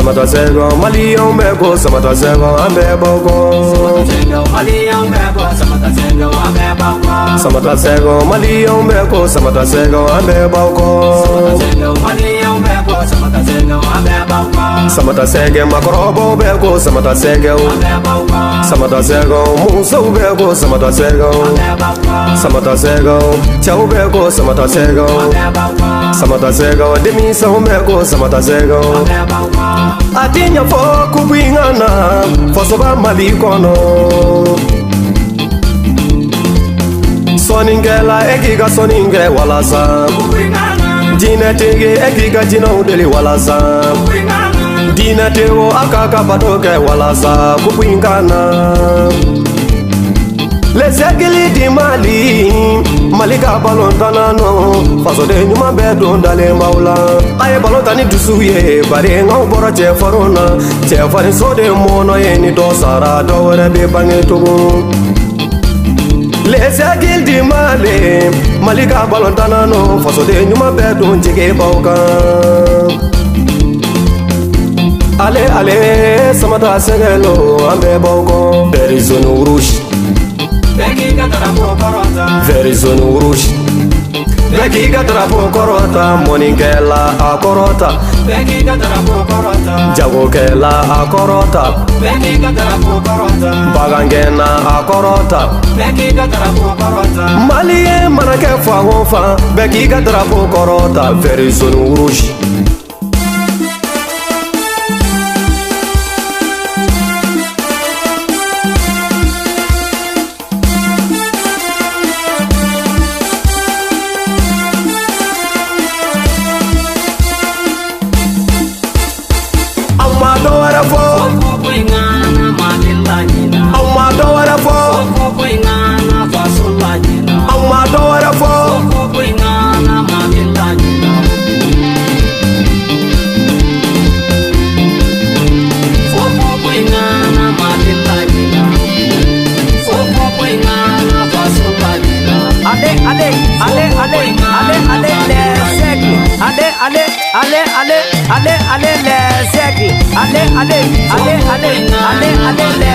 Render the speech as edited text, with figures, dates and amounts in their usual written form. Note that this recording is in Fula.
Samata sego, Malion Beko, Samata sego, Ambeboko. Malion Beko, Samata sego, Ambeboko. Samata sego, Malion Beko, Samata sego, Ambeboko. Malion Beko, Samata sego, Ambeboko. Samata sege, Makrobo Beko, Samata sego. Samata sego, Musa Beko, Samata sego. Samata sego, Chau Beko, Samata sego. Samata sego, Demisa Beko, Samata sego. Atinya fo kubingana, fosoba malikono. Soningela ekiga soninge walasa. Dina tege ekiga jina udeli walasa. Dina tego akaka batoke walasa kubingana. Les aiguilles di Mali, Malika balontana no, faso de nyuma bedo ndale maula. Aye balontani dusuye, bare ngau bora che farona, che fari so de mono ye ni do sara do were be bange tugu. Les aiguilles di Mali, Malika balontana no, faso de nyuma bedo njige bauka. Ale ale, samata segelo ambe bauko, berizonu rouge. Verizonu rouge. Beki gatrapo korota, Monikela a korota. Beki gatrapo korota. Jagokela a korota. Beki gatrapo korota. Bagangena a korota. Beki gatrapo korota. Malie manake fa wofa. Beki gatrapo korota. Verizonu rouge. Allez, les aigles, allez,